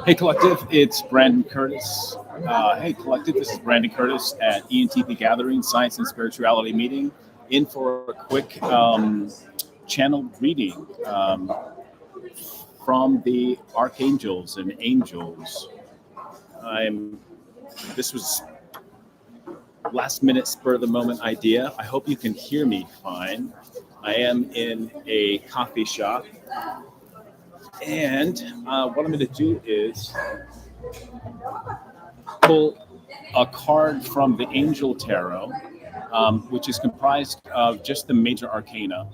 Hey, Collective, it's Brandon Curtis. Hey, Collective, this is Brandon Curtis at Entpgathering, Science and Spirituality Meeting, in for a quick channel reading from the Archangels and Angels. This was last minute spur of the moment idea. I hope you can hear me fine. I am in a coffee shop, and what I'm going to do is pull a card from the Angel Tarot, which is comprised of just the major arcana,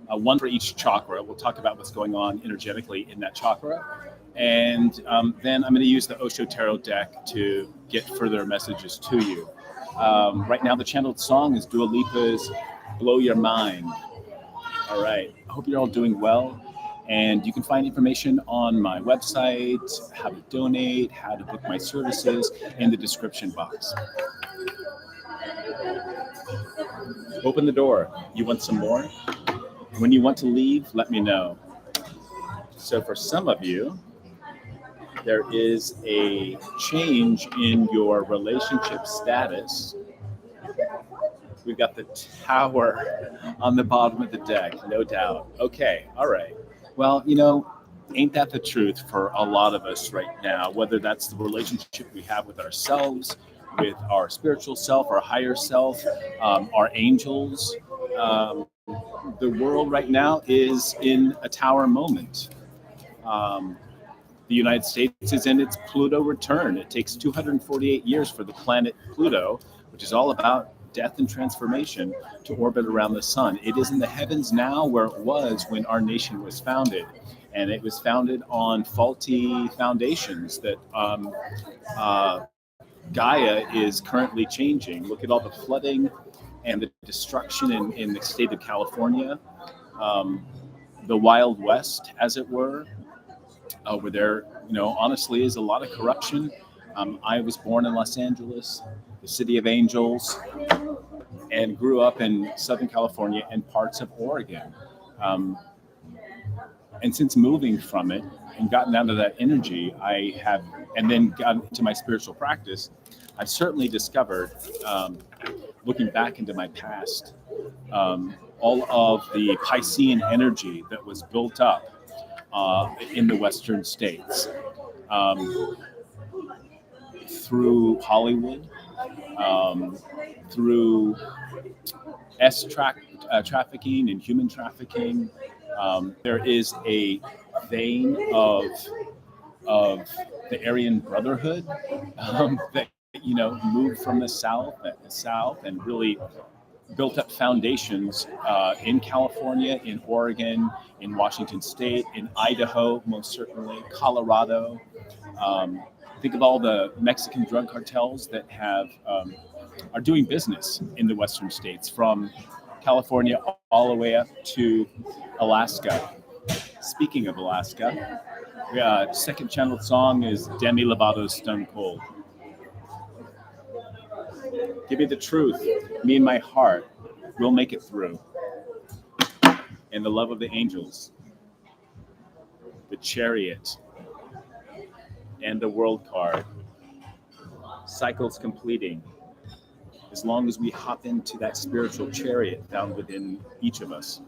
one for each chakra. We'll talk about what's going on energetically in that chakra. And then I'm going to use the Osho Tarot deck to get further messages to you. Right now, the channeled song is Dua Lipa's Blow Your Mind. All right. I hope you're all doing well. And you can find information on my website, how to donate, how to book my services in the description box. Open the door. You want some more? When you want to leave, let me know. So for some of you, there is a change in your relationship status. We've got the Tower on the bottom of the deck, no doubt. Okay, all right. Well, ain't that the truth for a lot of us right now, whether that's the relationship we have with ourselves, with our spiritual self, our higher self, our angels. The world right now is in a Tower moment. The United States is in its Pluto return. It takes 248 years for the planet Pluto, which is all about death and transformation, to orbit around the sun. It is in the heavens now where it was when our nation was founded. And it was founded on faulty foundations that Gaia is currently changing. Look at all the flooding and the destruction in the state of California, the Wild West, as it were. Where there, honestly is a lot of corruption. I was born in Los Angeles, the city of angels, and grew up in Southern California and parts of Oregon. And since moving from it and gotten down to that energy, and then got into my spiritual practice, I've certainly discovered, looking back into my past, all of the Piscean energy that was built up in the Western states, through Hollywood, through trafficking and human trafficking. There is a vein of the Aryan Brotherhood that moved from the south and really built up foundations in California, in Oregon, in Washington State, in Idaho, most certainly, Colorado. Think of all the Mexican drug cartels that are doing business in the Western states, from California all the way up to Alaska. Speaking of Alaska, second channeled song is Demi Lovato's Stone Cold. Give me the truth. Me and my heart, we'll make it through. And the love of the angels, the Chariot, and the World card. Cycles completing. As long as we hop into that spiritual chariot found within each of us.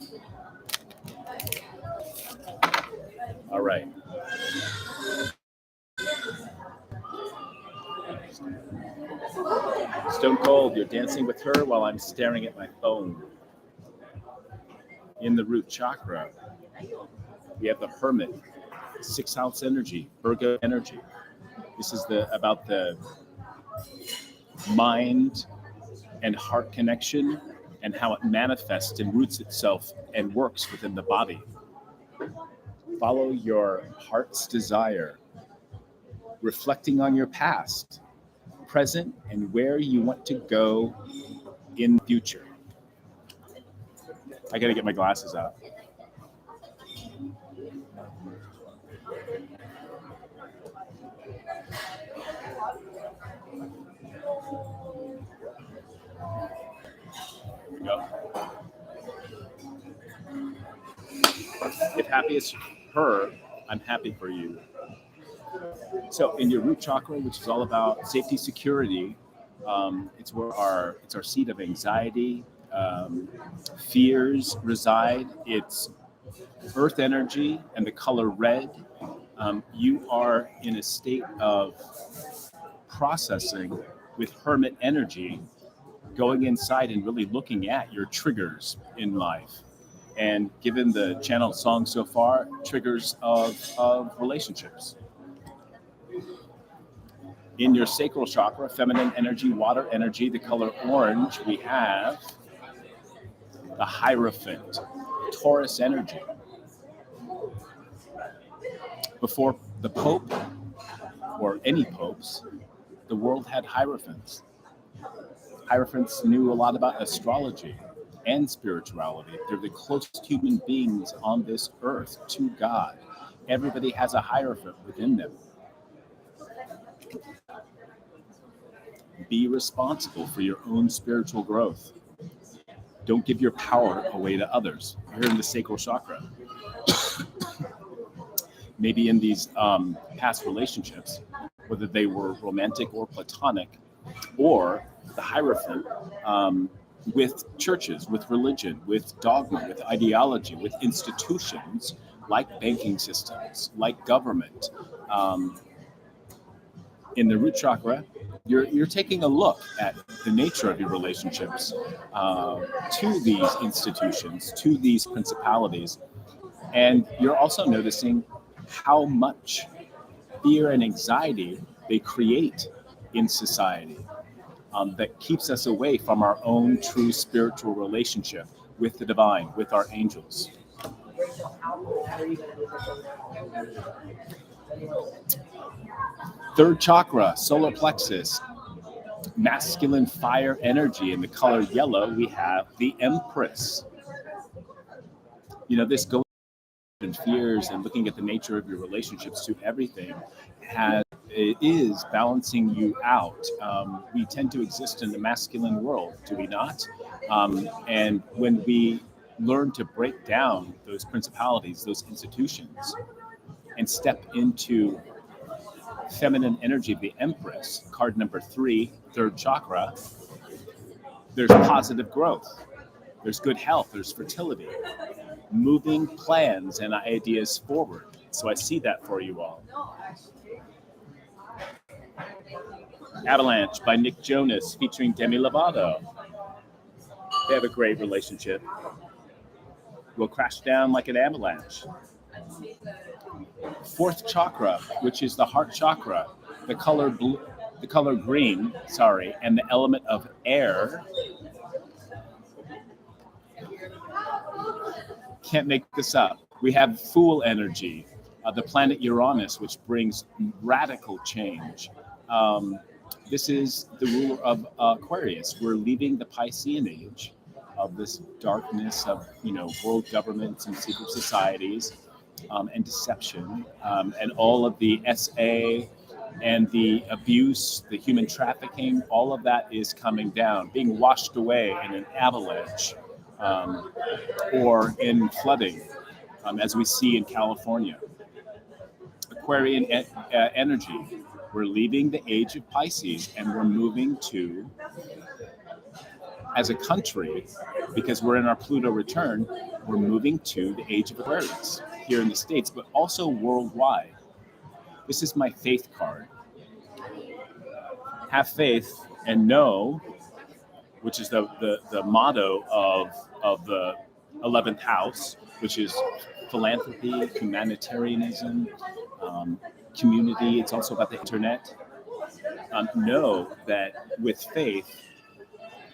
All right. Stone Cold, you're dancing with her while I'm staring at my phone. In the root chakra, we have the Hermit, 6th house energy, Virgo energy. This is about the mind and heart connection and how it manifests and roots itself and works within the body. Follow your heart's desire, reflecting on your past, present, and where you want to go in the future. I gotta get my glasses out. Here we go. If happy is her, I'm happy for you. So in your root chakra, which is all about safety, security, it's our seat of anxiety, fears reside. It's earth energy and the color red. You are in a state of processing with hermit energy, going inside and really looking at your triggers in life. And given the channel song so far, triggers of relationships. In your sacral chakra, feminine energy, water energy, the color orange, we have the Hierophant, Taurus energy. Before the Pope, or any popes, the world had Hierophants. Hierophants knew a lot about astrology and spirituality. They're the closest human beings on this earth to God. Everybody has a Hierophant within them. Be responsible for your own spiritual growth. Don't give your power away to others. You're in the sacral chakra. Maybe in these past relationships, whether they were romantic or platonic, or the Hierophant with churches, with religion, with dogma, with ideology, with institutions like banking systems, like government. In the root chakra, you're taking a look at the nature of your relationships to these institutions, to these principalities, and you're also noticing how much fear and anxiety they create in society that keeps us away from our own true spiritual relationship with the divine, with our angels. Third chakra, solar plexus, masculine fire energy. In the color yellow, we have the Empress. This going and fears and looking at the nature of your relationships to everything is balancing you out. We tend to exist in the masculine world, do we not? And when we learn to break down those principalities, those institutions, and step into feminine energy of the Empress, card number 3, third chakra, there's positive growth. There's good health. There's fertility. Moving plans and ideas forward. So I see that for you all. Avalanche by Nick Jonas featuring Demi Lovato. They have a great relationship. Will crash down like an avalanche. Fourth chakra, which is the heart chakra, the color green, and the element of air. Can't make this up. We have Fool energy, the planet Uranus, which brings radical change. This is the ruler of Aquarius. We're leaving the Piscean age of this darkness of world governments and secret societies and deception and all of the SA and the abuse, the human trafficking. All of that is coming down, being washed away in an avalanche or in flooding, as we see in California. Aquarian energy. We're leaving the age of Pisces and we're moving to, as a country, because we're in our Pluto return, we're moving to the age of Aquarius here in the States, but also worldwide. This is my faith card. Have faith and know, which is the motto of the 11th house, which is philanthropy, humanitarianism, community. It's also about the internet. Know that with faith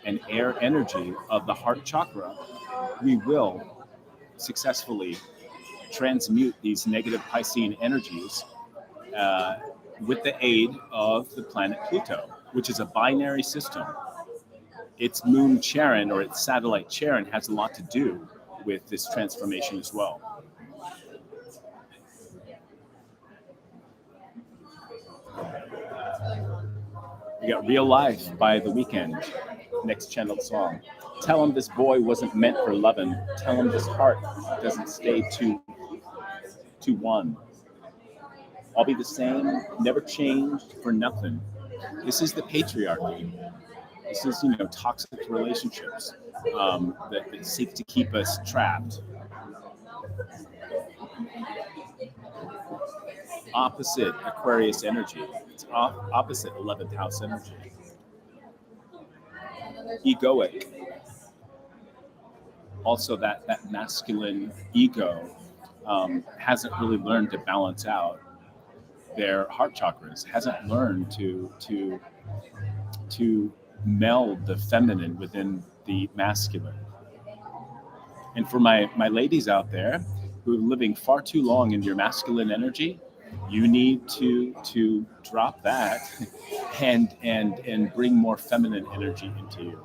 and air energy of the heart chakra, we will successfully transmute these negative Piscean energies with the aid of the planet Pluto, which is a binary system. Its moon Charon or its satellite Charon has a lot to do with this transformation as well. We got Real Life by The Weeknd, next channeled song. Tell him this boy wasn't meant for loving. Tell him this heart doesn't stay to one. I'll be the same, never changed for nothing. This is the patriarchy. This is, toxic relationships that seek to keep us trapped. Opposite Aquarius energy. It's opposite 11th house energy. Egoic. Also, that masculine ego hasn't really learned to balance out their heart chakras, hasn't learned to meld the feminine within the masculine. And for my ladies out there who are living far too long in your masculine energy, you need to drop that and bring more feminine energy into you.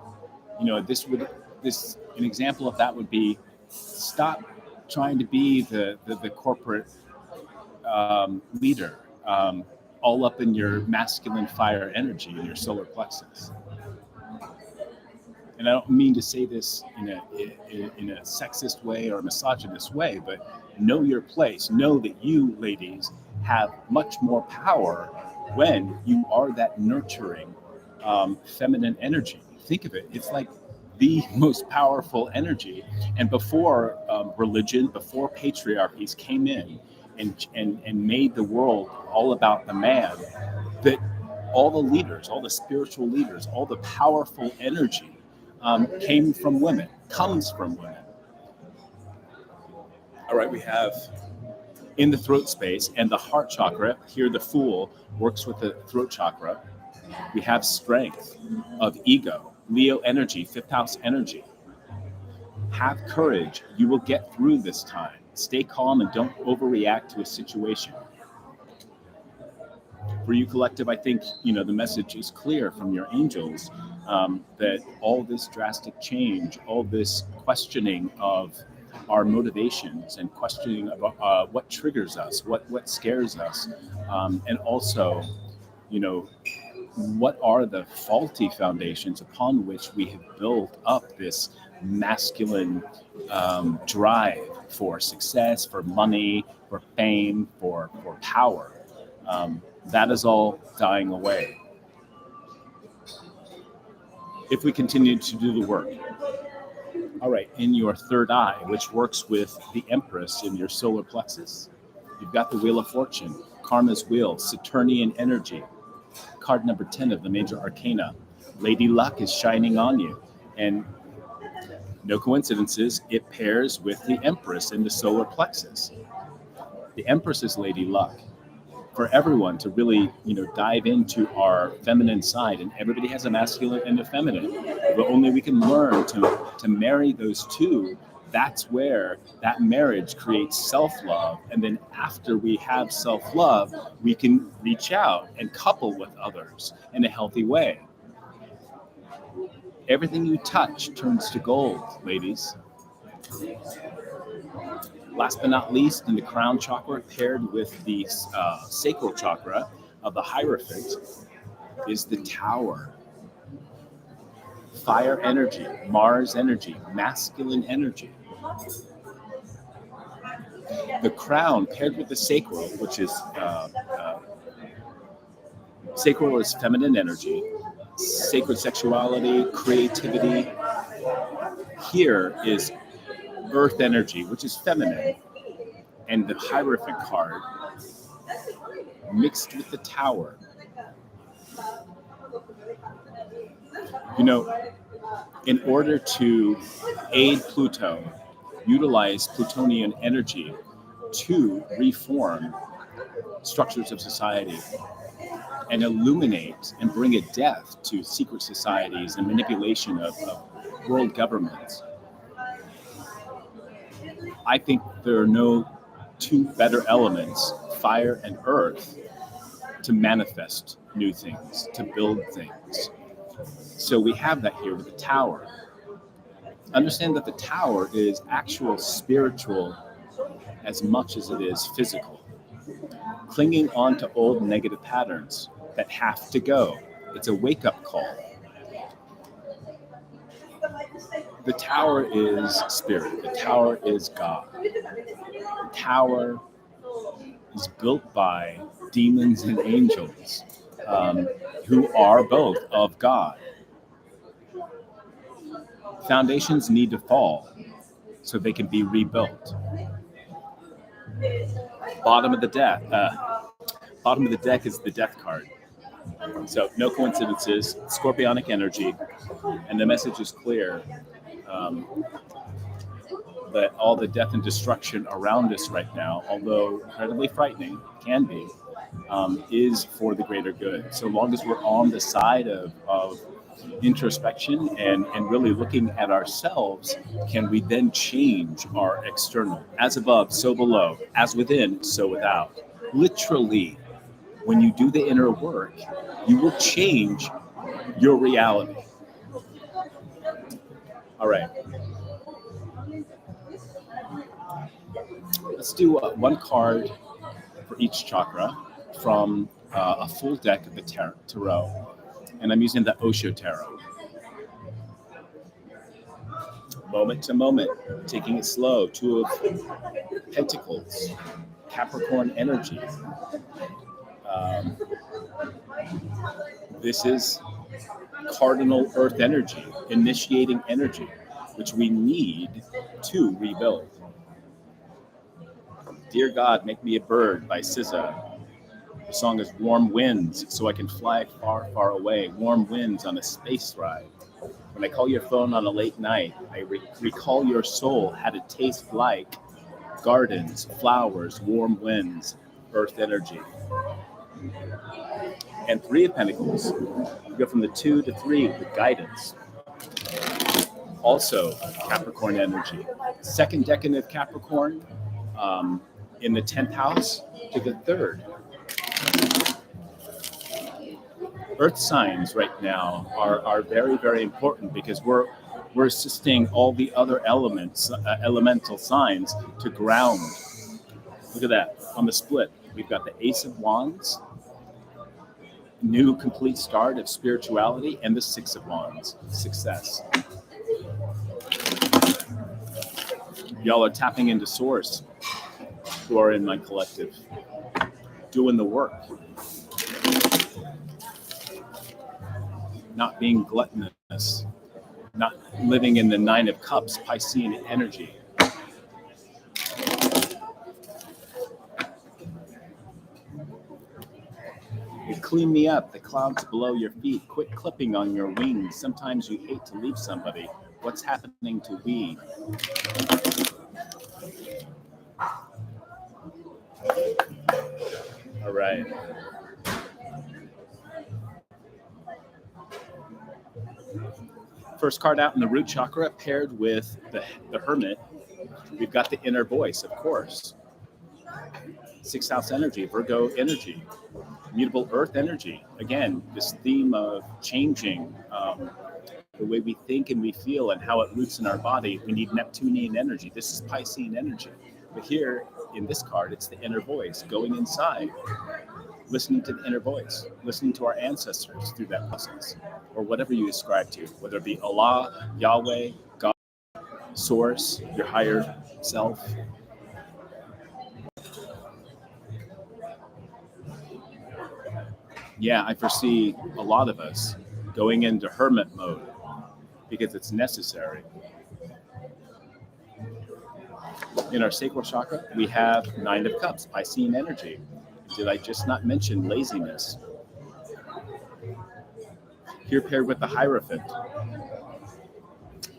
An example of that would be, stop trying to be the corporate leader, all up in your masculine fire energy in your solar plexus. And I don't mean to say this in a sexist way or a misogynist way, but know your place. Know that you, ladies, have much more power when you are that nurturing feminine energy. Think of it. It's like the most powerful energy. And before religion, before patriarchies came in and made the world all about the man, that all the leaders, all the spiritual leaders, all the powerful energy came from women, comes from women. All right, we have in the throat space and the heart chakra, here the Fool works with the throat chakra. We have strength of ego, Leo energy, 5th house energy. Have courage. You will get through this time. Stay calm and don't overreact to a situation. For you, collective, I think, the message is clear from your angels that all this drastic change, all this questioning of our motivations and questioning about what triggers us, what scares us, and also, what are the faulty foundations upon which we have built up this masculine drive for success, for money, for fame, for power. That is all dying away if we continue to do the work. All right, in your third eye, which works with the Empress in your solar plexus, you've got the Wheel of Fortune, Karma's Wheel, Saturnian energy. Card number 10 of the major arcana. Lady Luck is shining on you. And no coincidences, it pairs with the Empress in the solar plexus. The Empress is Lady Luck. For everyone to really, dive into our feminine side, and everybody has a masculine and a feminine, but only we can learn to marry those two. That's where that marriage creates self-love. And then after we have self-love, we can reach out and couple with others in a healthy way. Everything you touch turns to gold, ladies. Last but not least, in the crown chakra, paired with the sacral chakra of the Hierophant, is the Tower. Fire energy, Mars energy, masculine energy. The crown paired with the sacral, which is sacral is feminine energy, sacred sexuality, creativity. Here is earth energy, which is feminine, and the Hierophant card mixed with the Tower. In order to aid Pluto, utilize Plutonian energy to reform structures of society and illuminate and bring a death to secret societies and manipulation of world governments. I think there are no two better elements, fire and earth, to manifest new things, to build things. So we have that here with the Tower. Understand that the Tower is actual spiritual as much as it is physical. Clinging on to old negative patterns that have to go. It's a wake-up call. The Tower is spirit. The Tower is God. The Tower is built by demons and angels who are both of God. Foundations need to fall so they can be rebuilt. Bottom of the deck is the death card. So no coincidences, scorpionic energy, and the message is clear. That all the death and destruction around us right now, although incredibly frightening, can be, is for the greater good. So long as we're on the side of introspection and really looking at ourselves, can we then change our external? As above, so below. As within, so without. Literally, when you do the inner work, you will change your reality. All right. Let's do one card for each chakra from a full deck of the tarot. And I'm using the Osho Tarot. Moment to moment, taking it slow. Two of Pentacles, Capricorn energy. This is cardinal earth energy, initiating energy, which we need to rebuild. Dear God, Make Me a Bird by SZA. The song is Warm Winds, so I can fly far, far away. Warm winds on a space ride. When I call your phone on a late night, I recall your soul had a taste like gardens, flowers, warm winds, earth energy. And Three of Pentacles. We go from the 2 to 3 with guidance. Also Capricorn energy. Second decan of Capricorn in the 10th house to the 3rd. Earth signs right now are very, very important because we're assisting all the other elements, elemental signs to ground. Look at that. On the split, we've got the Ace of Wands, new complete start of spirituality, and the Six of Wands, success. Y'all are tapping into source who are in my collective, doing the work. Not being gluttonous, not living in the 9 of Cups, Piscean energy. You clean me up, the clouds below your feet, quit clipping on your wings. Sometimes you hate to leave somebody. What's happening to we? All right. First card out in the root chakra, paired with the Hermit. We've got the inner voice, of course. 6th house energy, Virgo energy, mutable earth energy. Again, this theme of changing the way we think and we feel and how it roots in our body. We need Neptunian energy. This is Piscean energy. But here in this card, it's the inner voice going inside, listening to the inner voice, listening to our ancestors through that process, or whatever you ascribe to, whether it be Allah, Yahweh, God, Source, your higher self. Yeah, I foresee a lot of us going into hermit mode because it's necessary. In our sacral chakra, we have 9 of Cups, Piscean energy. Did I just not mention laziness? Here paired with the Hierophant.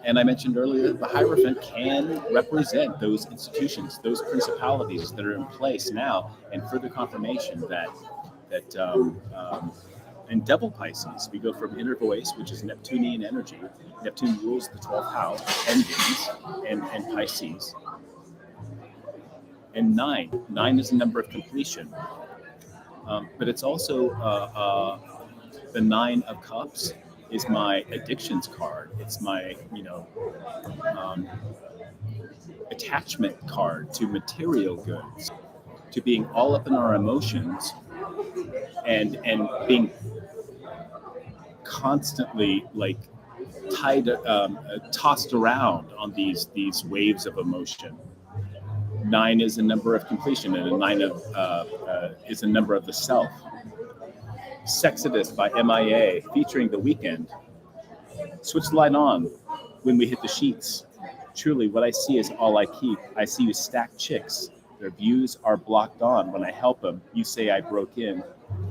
And I mentioned earlier, the Hierophant can represent those institutions, those principalities that are in place now, and further confirmation that in double Pisces, we go from inner voice, which is Neptunian energy. Neptune rules the 12th house, endings, and Pisces. And 9. 9 is the number of completion. But it's also the 9 of Cups is my addictions card. It's my, attachment card to material goods, to being all up in our emotions and being constantly like tossed around on these waves of emotion. 9 is a number of completion, and a 9 is a number of the self. Sexodus by MIA, featuring The Weeknd. Switch the light on when we hit the sheets. Truly, what I see is all I keep. I see you stack chicks. Their views are blocked on. When I help them, you say I broke in.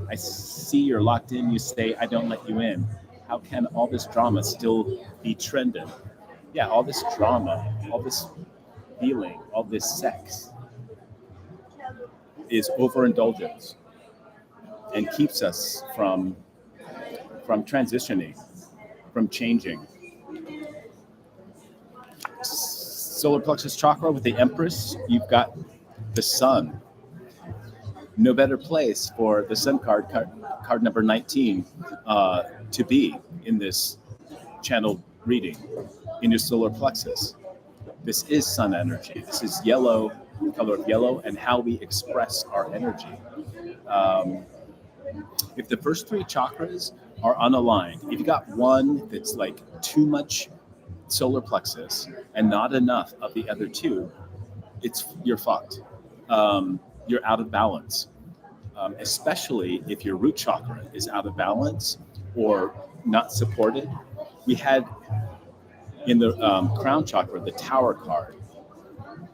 I see you're locked in. You say I don't let you in. How can all this drama still be trending? Yeah, all this drama, all this feeling, all this sex is overindulgence and keeps us from transitioning, from changing. Solar plexus chakra with the Empress, you've got the sun. No better place for the sun card number 19, to be in this channeled reading in your solar plexus. This is sun energy. This is yellow, the color of yellow, and how we express our energy. If the first 3 chakras are unaligned, if you got one that's like too much solar plexus and not enough of the other 2, you're fucked. You're out of balance, especially if your root chakra is out of balance or not supported. We had in the crown chakra, the Tower card.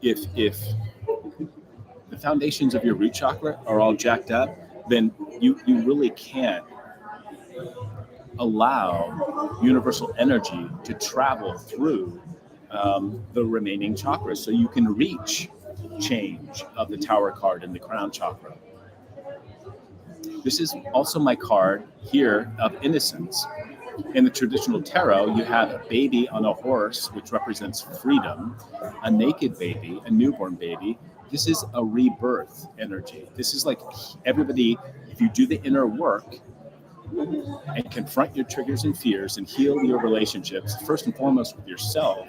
If the foundations of your root chakra are all jacked up, then you really can't allow universal energy to travel through the remaining chakras, so you can reach change of the Tower card in the crown chakra. This is also my card here of innocence. In the traditional tarot, you have a baby on a horse, which represents freedom, a naked baby, a newborn baby. This is a rebirth energy. This is like everybody, if you do the inner work and confront your triggers and fears and heal your relationships, first and foremost with yourself,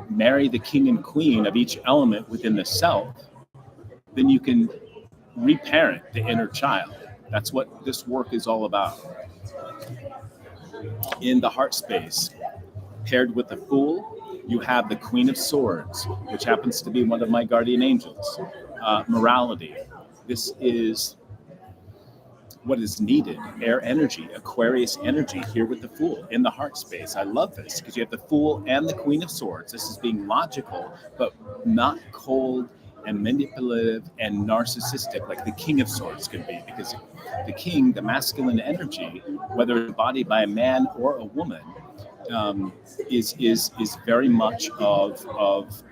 marry the king and queen of each element within the self, then you can reparent the inner child. That's what this work is all about. In the heart space, paired with the Fool, you have the Queen of Swords, which happens to be one of my guardian angels. Morality. This is what is needed. Air energy, Aquarius energy here with the Fool in the heart space. I love this because you have the Fool and the Queen of Swords. This is being logical, but not cold and manipulative and narcissistic like the King of Swords could be, because the king, the masculine energy, whether embodied by a man or a woman, is very much of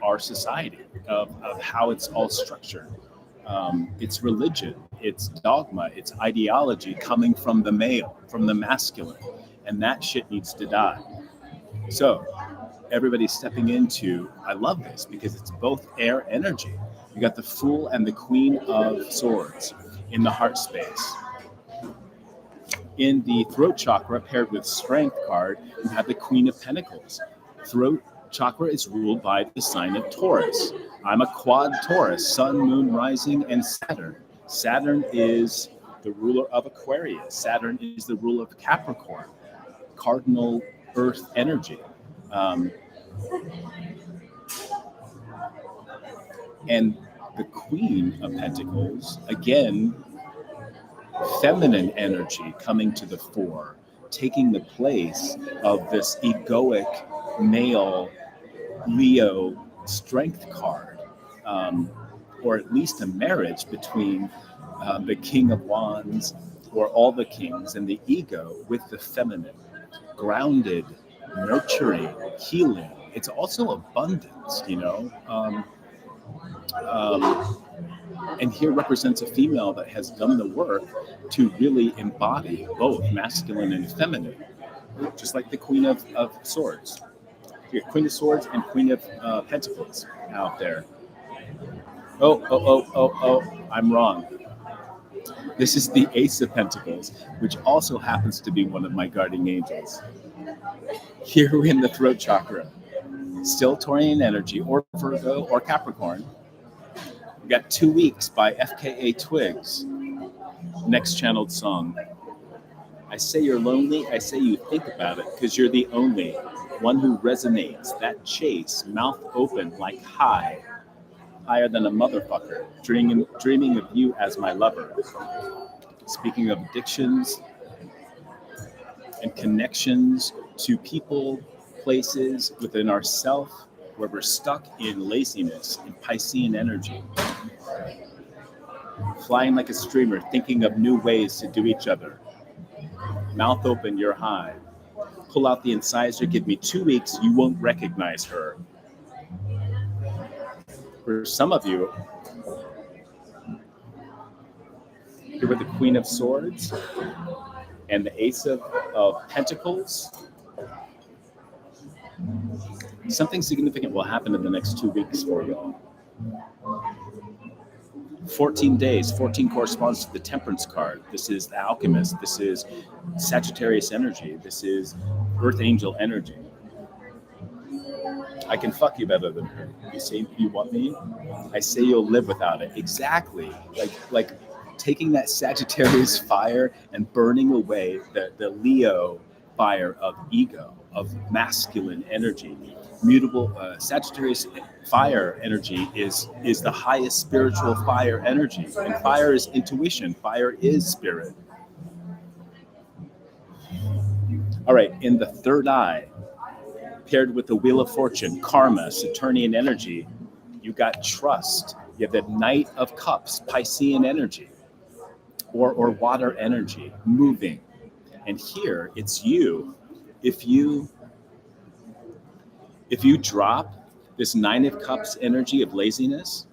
our society, of how it's all structured. It's religion, it's dogma, it's ideology coming from the male, from the masculine, and that shit needs to die. So everybody's stepping into, I love this because it's both air energy. You got the Fool and the Queen of Swords in the heart space. In the throat chakra, paired with Strength card, you have the Queen of Pentacles. Throat chakra is ruled by the sign of Taurus. I'm a quad Taurus, Sun, Moon, Rising, and Saturn. Saturn is the ruler of Aquarius. Saturn is the ruler of Capricorn, cardinal earth energy. And the Queen of Pentacles, again, feminine energy coming to the fore, taking the place of this egoic male Leo strength card, or at least a marriage between the King of Wands or all the kings and the ego with the feminine, grounded, nurturing, healing. It's also abundance, and here represents a female that has done the work to really embody both masculine and feminine, just like the Queen of Swords. Here, Queen of Swords and Queen of Pentacles out there. Oh, I'm wrong. This is the Ace of Pentacles, which also happens to be one of my guardian angels. Here we're in the throat chakra. Still Taurian energy, or Virgo, or Capricorn. We got 2 Weeks by FKA Twigs. Next channeled song. I say you're lonely, I say you think about it, because you're the only one who resonates. That chase, mouth open like hi. higher than a motherfucker, dreaming of you as my lover. Speaking of addictions and connections to people, places within ourself, where we're stuck in laziness and Piscean energy. Flying like a streamer, thinking of new ways to do each other. Mouth open, you're high. Pull out the incisor, give me 2 weeks, you won't recognize her. For some of you, here with the Queen of Swords and the Ace of Pentacles, something significant will happen in the next 2 weeks for you. 14 days, 14 corresponds to the Temperance card. This is the Alchemist. This is Sagittarius energy. This is Earth Angel energy. I can fuck you better than her. You say you want me? I say you'll live without it. Exactly. Like taking that Sagittarius fire and burning away the Leo fire of ego, of masculine energy. Mutable Sagittarius fire energy is the highest spiritual fire energy, and fire is intuition. Fire is spirit. All right, in the third eye, paired with the Wheel of Fortune, karma, Saturnian energy, you got trust. You have the Knight of Cups, Piscean energy, or water energy, moving. And here it's you. If you drop this Nine of Cups energy of laziness,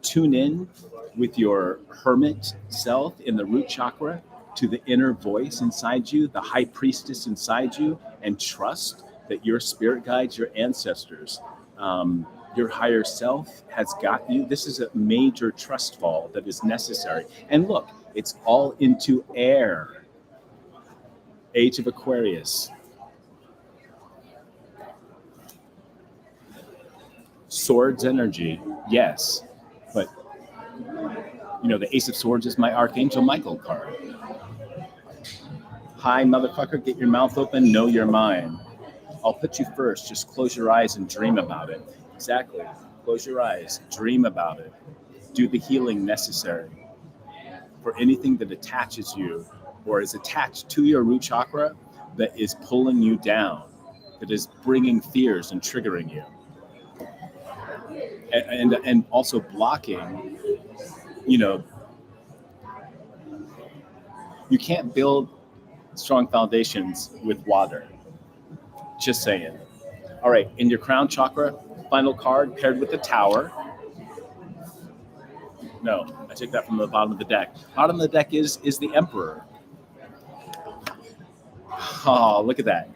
tune in with your hermit self in the root chakra to the inner voice inside you, the high priestess inside you, and trust that your spirit guides, your ancestors, your higher self has got you. This is a major trust fall that is necessary. And look, it's all into air. Age of Aquarius. Swords energy, yes, but the Ace of Swords is my Archangel Michael card. Hi, motherfucker, get your mouth open, know your mind. I'll put you first, just close your eyes and dream about it. Exactly, close your eyes, dream about it. Do the healing necessary for anything that attaches you or is attached to your root chakra that is pulling you down, that is bringing fears and triggering you. And also blocking, you can't build strong foundations with water. Just saying. All right, in your crown chakra, final card paired with the Tower. No, I took that from the bottom of the deck. Bottom of the deck is the Emperor. Oh, look at that.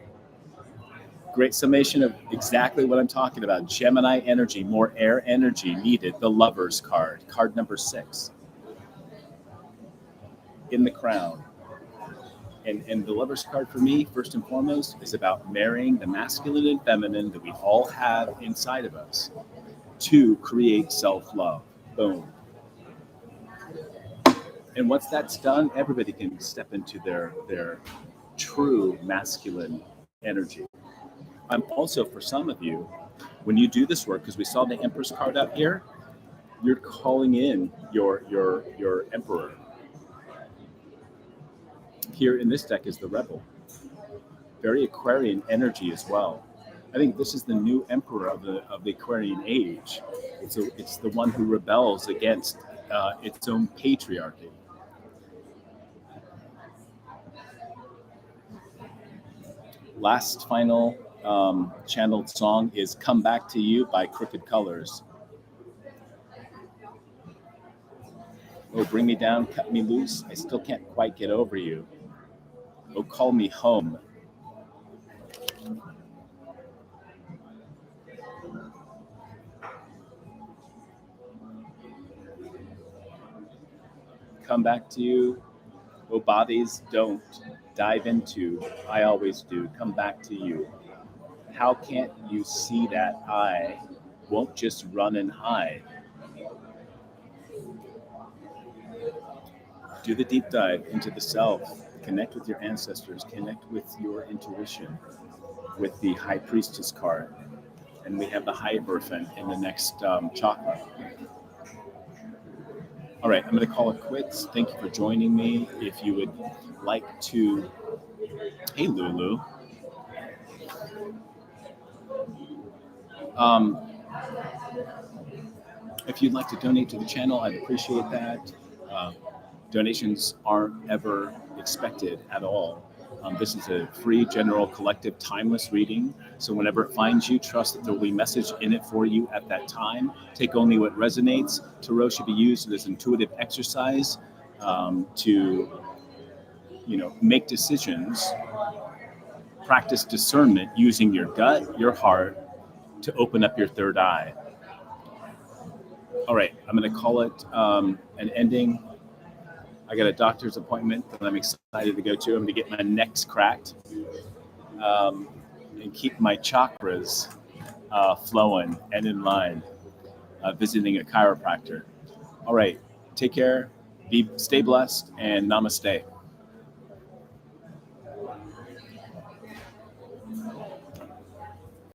Great summation of exactly what I'm talking about. Gemini energy, more air energy needed. The Lover's card, card number 6. In the crown. And the Lover's card for me, first and foremost, is about marrying the masculine and feminine that we all have inside of us to create self-love. Boom. And once that's done, everybody can step into their true masculine energy. Also, for some of you, when you do this work, because we saw the Empress card out here, you're calling in your Emperor. Here in this deck is the Rebel. Very Aquarian energy as well. I think this is the new Emperor of the Aquarian age. It's the one who rebels against its own patriarchy. Last final channeled song is Come Back to You by Crooked Colors. Oh, bring me down, cut me loose, I still can't quite get over you. Oh, call me home. Come back to you. Oh, bodies don't dive into, I always do, come back to you. How can't you see that I won't just run and hide? Do the deep dive into the self. Connect with your ancestors. Connect with your intuition. With the High Priestess card. and we have the Hierophant in the next chakra. All right, I'm going to call it quits. Thank you for joining me. If you would like to, hey Lulu, if you'd like to donate to the channel, I'd appreciate that. Donations aren't ever expected at all. This is a free, general, collective, timeless reading. So whenever it finds you, trust that there will be a message in it for you at that time. Take only what resonates. Tarot should be used as intuitive exercise to, make decisions, practice discernment using your gut, your heart, to open up your third eye. All right, I'm going to call it an ending. I got a doctor's appointment that I'm excited to go to. I'm going to get my necks cracked and keep my chakras flowing and in line, visiting a chiropractor. All right, take care, stay blessed, and namaste.